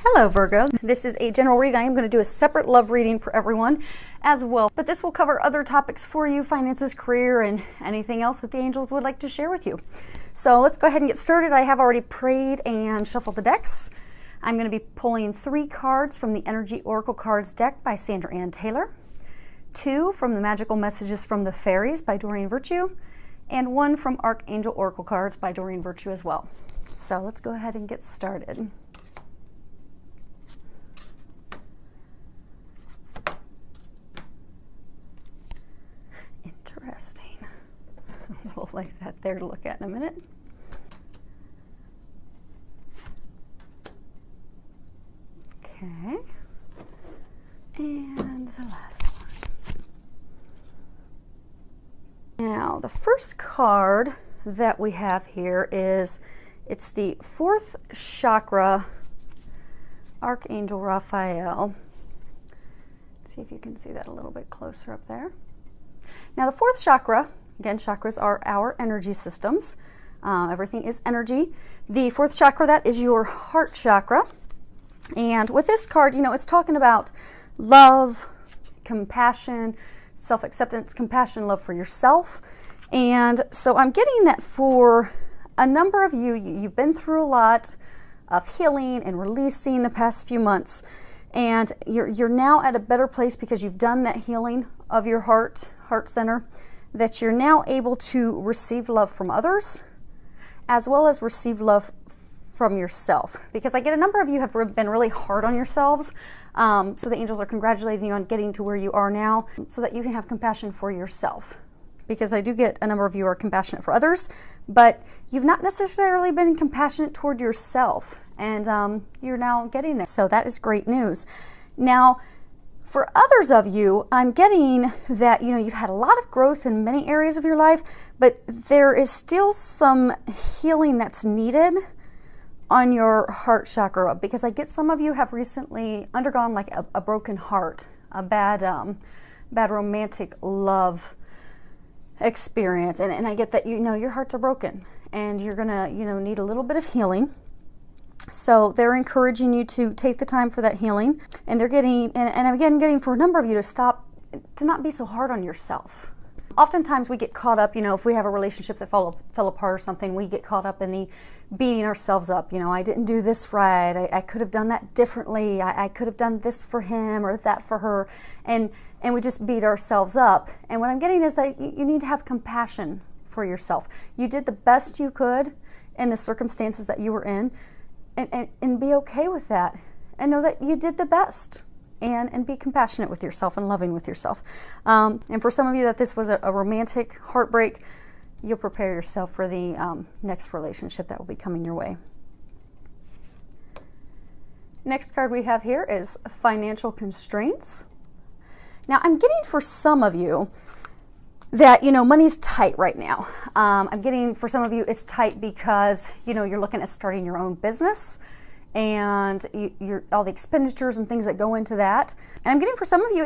Hello Virgo, this is a general reading. I am going to do a separate love reading for everyone as well, but this will cover other topics for you, finances, career, and anything else that the angels would like to share with you. So let's go ahead and get started. I have already prayed and shuffled the decks. I'm going to be pulling 3 cards from the Energy Oracle Cards deck by Sandra Ann Taylor, 2 from the Magical Messages from the Fairies by Doreen Virtue, and 1 from Archangel Oracle Cards by Doreen Virtue as well. So let's go ahead and get started. Interesting. We'll lay that there to look at in a minute. Okay. And the last one. Now, the first card that we have here is, it's the 4th chakra, Archangel Raphael. Let's see if you can see that a little bit closer up there. Now, the 4th chakra, again, chakras are our energy systems. Everything is energy. The 4th chakra, that is your heart chakra. And with this card, you know, it's talking about love, compassion, self-acceptance, compassion, love for yourself. And so I'm getting that for a number of you, you've been through a lot of healing and releasing the past few months. And you're now at a better place because you've done that healing of your heart center, that you're now able to receive love from others as well as receive love from yourself. Because I get a number of you have been really hard on yourselves, so the angels are congratulating you on getting to where you are now so that you can have compassion for yourself. Because I do get a number of you are compassionate for others, but you've not necessarily been compassionate toward yourself, and you're now getting there. So that is great news. Now, for others of you, I'm getting that, you know, you've had a lot of growth in many areas of your life, but there is still some healing that's needed on your heart chakra, because I get some of you have recently undergone like a broken heart, a bad romantic love experience, and I get that, you know, your hearts are broken and you're gonna, you know, need a little bit of healing. So they're encouraging you to take the time for that healing, and they're getting, and again, getting for a number of you to not be so hard on yourself. Oftentimes we get caught up, you know, if we have a relationship that fell apart or something, we get caught up in the beating ourselves up. You know, I didn't do this right. I could have done that differently. I could have done this for him or that for her. And we just beat ourselves up. And what I'm getting is that you need to have compassion for yourself. You did the best you could in the circumstances that you were in, and be okay with that. And know that you did the best. And be compassionate with yourself and loving with yourself. And for some of you that this was a romantic heartbreak, you'll prepare yourself for the next relationship that will be coming your way. Next card we have here is financial constraints. Now, I'm getting for some of you that, you know, money's tight right now. I'm getting for some of you it's tight because, you know, you're looking at starting your own business, and you're all the expenditures and things that go into that. And I'm getting for some of you,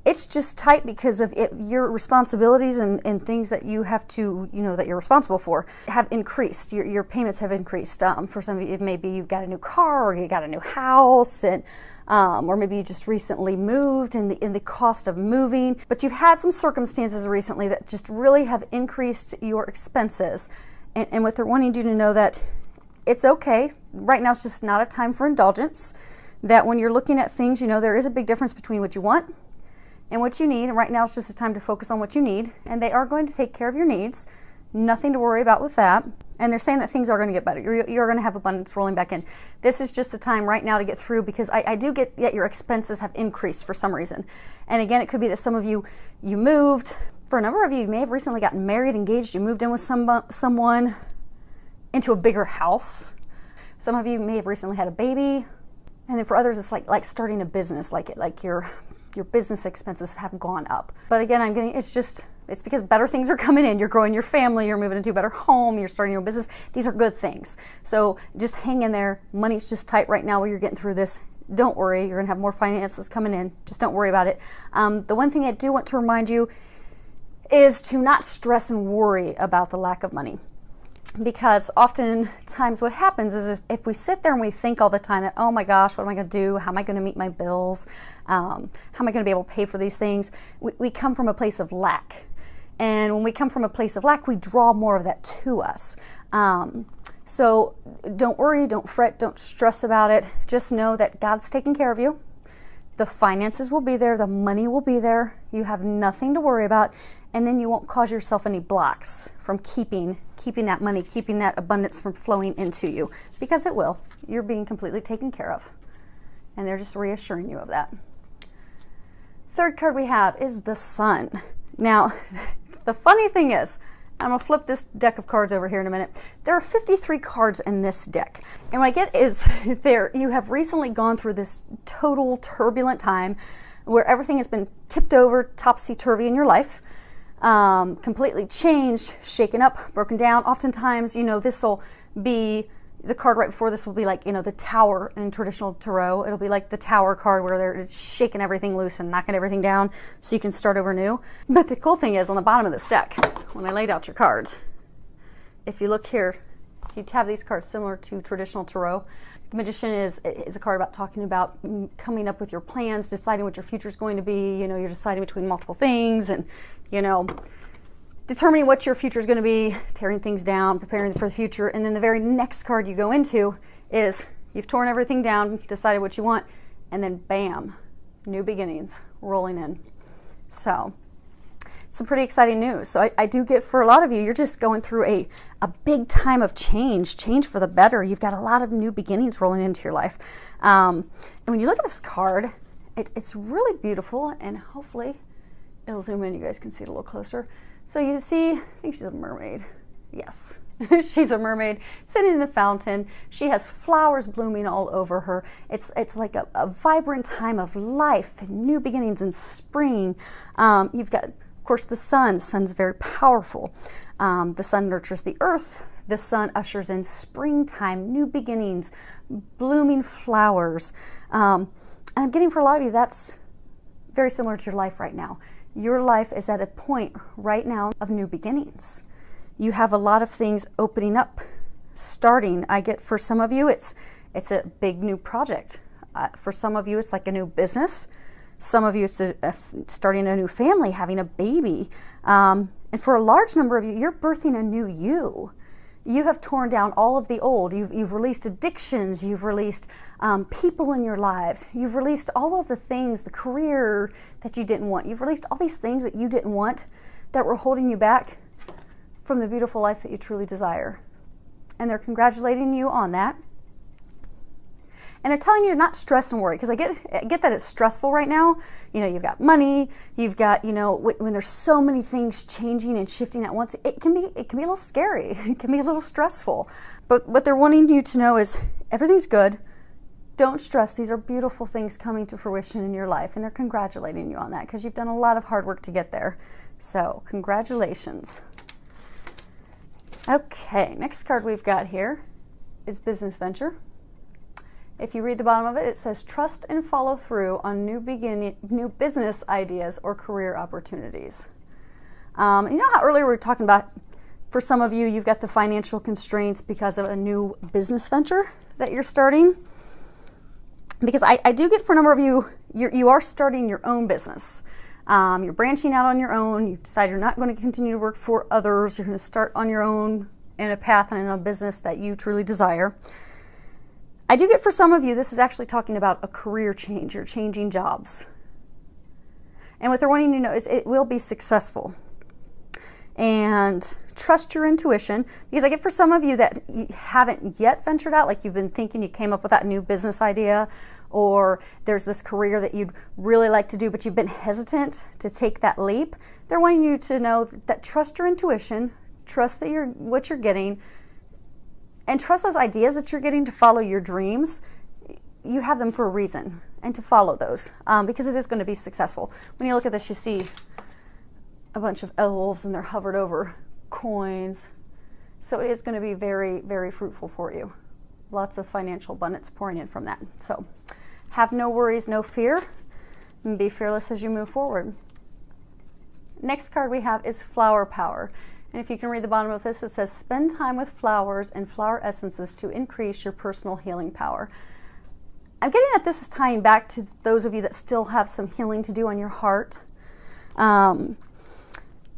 it's just tight because of your responsibilities and things that you have to, you know, that you're responsible for have increased. Your payments have increased. For some of you, maybe you've got a new car or you got a new house, and or maybe you just recently moved, and the cost of moving. But you've had some circumstances recently that just really have increased your expenses. And what they're wanting you to know that it's okay. Right now, it's just not a time for indulgence. That when you're looking at things, you know, there is a big difference between what you want and what you need. And right now, it's just a time to focus on what you need. And they are going to take care of your needs. Nothing to worry about with that. And they're saying that things are going to get better. You're going to have abundance rolling back in. This is just a time right now to get through, because I do get that your expenses have increased for some reason. And again, it could be that some of you moved. For a number of you, you may have recently gotten married, engaged. You moved in with someone into a bigger house. Some of you may have recently had a baby. And then for others, it's like starting a business, like your business expenses have gone up. But again, I'm getting, it's because better things are coming in. You're growing your family, you're moving into a better home, you're starting your own business. These are good things. So just hang in there. Money's just tight right now while you're getting through this. Don't worry, you're gonna have more finances coming in. Just don't worry about it. The one thing I do want to remind you is to not stress and worry about the lack of money. Because oftentimes what happens is if we sit there and we think all the time that, oh my gosh, what am I going to do? How am I going to meet my bills? How am I going to be able to pay for these things? We come from a place of lack. And when we come from a place of lack, we draw more of that to us. So don't worry, don't fret, don't stress about it. Just know that God's taking care of you. The finances will be there, the money will be there. You have nothing to worry about, and then you won't cause yourself any blocks from keeping that money, keeping that abundance from flowing into you, because it will. You're being completely taken care of, and they're just reassuring you of that. Third card we have is the Sun. Now, the funny thing is, I'm going to flip this deck of cards over here in a minute. There are 53 cards in this deck. And what I get is you have recently gone through this total turbulent time where everything has been tipped over, topsy-turvy in your life, completely changed, shaken up, broken down. Oftentimes, this will be, the card right before this will be like, the Tower in traditional tarot. It'll be like the Tower card where they're shaking everything loose and knocking everything down so you can start over new. But the cool thing is on the bottom of this deck, when I laid out your cards, if you look here, you have these cards similar to traditional tarot. The Magician is a card about talking about coming up with your plans, deciding what your future is going to be. You're deciding between multiple things and, determining what your future is going to be, tearing things down, preparing for the future. And then the very next card you go into is you've torn everything down, decided what you want, and then bam, new beginnings rolling in. So some pretty exciting news. So I do get, for a lot of you, you're just going through a big time of change for the better. You've got a lot of new beginnings rolling into your life. And when you look at this card, it's really beautiful, and hopefully it'll zoom in, you guys can see it a little closer. So you see, I think she's a mermaid. Yes, she's a mermaid sitting in a fountain. She has flowers blooming all over her. It's like a vibrant time of life and new beginnings and spring. You've got, of course, the sun. The sun's very powerful. The sun nurtures the earth. The sun ushers in springtime, new beginnings, blooming flowers. And I'm getting, for a lot of you, that's very similar to your life right now. Your life is at a point right now of new beginnings. You have a lot of things opening up, starting. I get, for some of you, it's a big new project. For some of you, it's like a new business. Some of you, it's starting a new family, having a baby. And for a large number of you, you're birthing a new you. You have torn down all of the old. You've released addictions. You've released people in your lives. You've released all of the things, the career that you didn't want. You've released all these things that you didn't want that were holding you back from the beautiful life that you truly desire. And they're congratulating you on that. And they're telling you to not stress and worry, because I get that it's stressful right now. You've got money, you've got, when there's so many things changing and shifting at once, it can be a little scary. It can be a little stressful. But what they're wanting you to know is everything's good. Don't stress. These are beautiful things coming to fruition in your life, and they're congratulating you on that because you've done a lot of hard work to get there. So congratulations. Okay, next card we've got here is Business Venture. If you read the bottom of it, it says, trust and follow through on new business ideas or career opportunities. You know how earlier we were talking about, for some of you, you've got the financial constraints because of a new business venture that you're starting? Because I do get, for a number of you, you are starting your own business. You're branching out on your own. You've decided you're not going to continue to work for others. You're going to start on your own in a path and in a business that you truly desire. I do get, for some of you, this is actually talking about a career change. You're changing jobs. And what they're wanting you to know is it will be successful. And trust your intuition, because I get, for some of you that you haven't yet ventured out, like you've been thinking, you came up with that new business idea, or there's this career that you'd really like to do, but you've been hesitant to take that leap. They're wanting you to know that trust your intuition, trust that what you're getting, and trust those ideas that you're getting to follow your dreams. You have them for a reason, and to follow those, because it is going to be successful. When you look at this, you see a bunch of elves, and they're hovered over coins. So it is going to be very, very fruitful for you. Lots of financial abundance pouring in from that. So have no worries, no fear, and be fearless as you move forward. Next card we have is Flower Power. And if you can read the bottom of this, it says, spend time with flowers and flower essences to increase your personal healing power. I'm getting that this is tying back to those of you that still have some healing to do on your heart.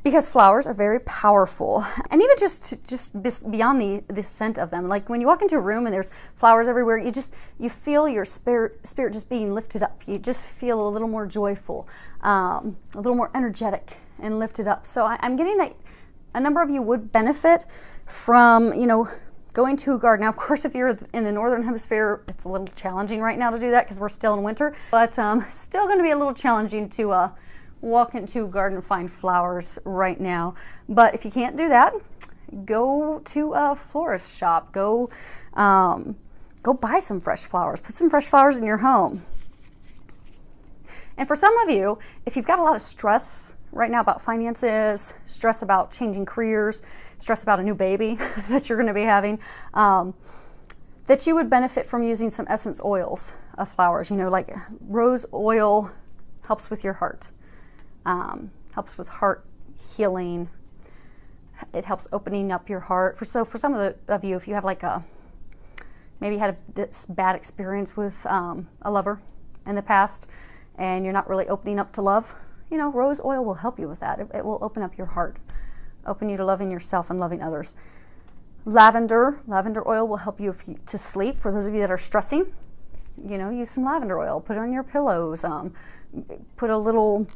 Because flowers are very powerful, and even just beyond the scent of them. Like when you walk into a room and there's flowers everywhere, you feel your spirit just being lifted up. You just feel a little more joyful, a little more energetic and lifted up. So I'm getting that a number of you would benefit from, you know, going to a garden. Now, of course, if you're in the northern hemisphere, it's a little challenging right now to do that because we're still in winter, but still going to be a little challenging to walk into a garden and find flowers right now. But if you can't do that, go to a florist shop. Go buy some fresh flowers. Put some fresh flowers in your home. And for some of you, if you've got a lot of stress right now about finances, stress about changing careers, stress about a new baby that you're going to be having, that you would benefit from using some essence oils of flowers. You know, like rose oil helps with your heart. Helps with heart healing. It helps opening up your heart. For some of you, if you have like maybe had this bad experience with a lover in the past, and you're not really opening up to love, you know, rose oil will help you with that. It will open up your heart, open you to loving yourself and loving others. Lavender oil will help you to sleep. For those of you that are stressing, you know, use some lavender oil. Put it on your pillows. Put a little,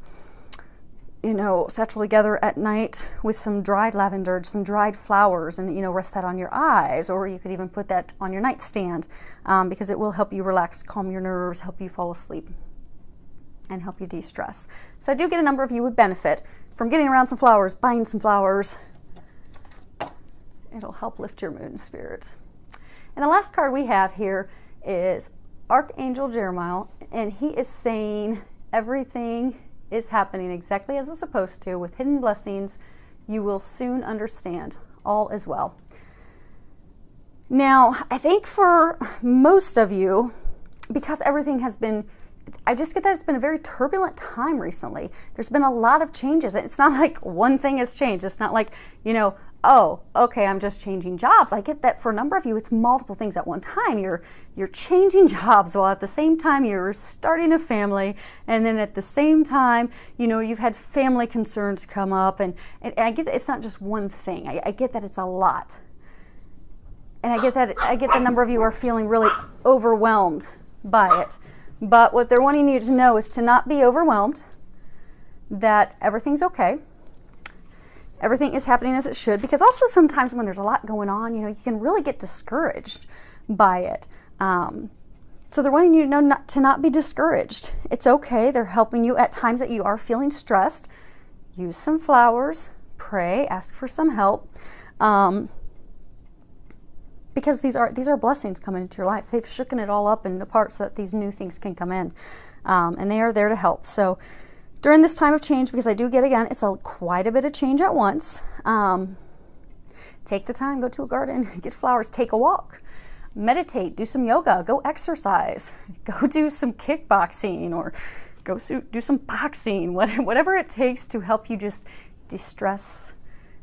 you know, satchel together at night with some dried lavender, some dried flowers, and, you know, rest that on your eyes, or you could even put that on your nightstand, because it will help you relax, calm your nerves, help you fall asleep, and help you de-stress. So I do get a number of you would benefit from getting around some flowers, buying some flowers. It'll help lift your mood and spirits. And the last card we have here is Archangel Jeremiah, and he is saying everything is happening exactly as it's supposed to. With hidden blessings, you will soon understand. All is well. Now, I think for most of you, because everything has been, I just get that it's been a very turbulent time recently. There's been a lot of changes. It's not like one thing has changed. It's not like, you know, oh, okay, I'm just changing jobs. I get that for a number of you, it's multiple things at one time. You're changing jobs while at the same time you're starting a family, and then at the same time, you know, you've had family concerns come up, and I get it's not just one thing. I get that it's a lot. And I get the number of you are feeling really overwhelmed by it. But what they're wanting you to know is to not be overwhelmed, that everything's okay. Everything is happening as it should, because also sometimes when there's a lot going on, you know, you can really get discouraged by it. So they're wanting you to know to not be discouraged. It's okay. They're helping you at times that you are feeling stressed. Use some flowers, pray, ask for some help, because these are blessings coming into your life. They've shooken it all up and apart so that these new things can come in, and they are there to help. So during this time of change, because I do get, again, it's quite a bit of change at once, take the time, go to a garden, get flowers, take a walk, meditate, do some yoga, go exercise, go do some kickboxing, or go do some boxing, whatever it takes to help you just de-stress,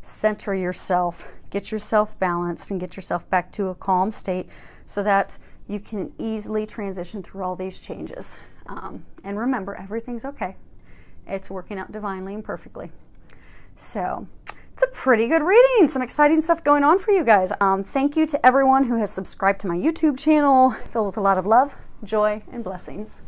center yourself, get yourself balanced, and get yourself back to a calm state so that you can easily transition through all these changes. And remember, everything's okay. It's working out divinely and perfectly. So it's a pretty good reading. Some exciting stuff going on for you guys. Thank you to everyone who has subscribed to my YouTube channel, filled with a lot of love, joy, and blessings.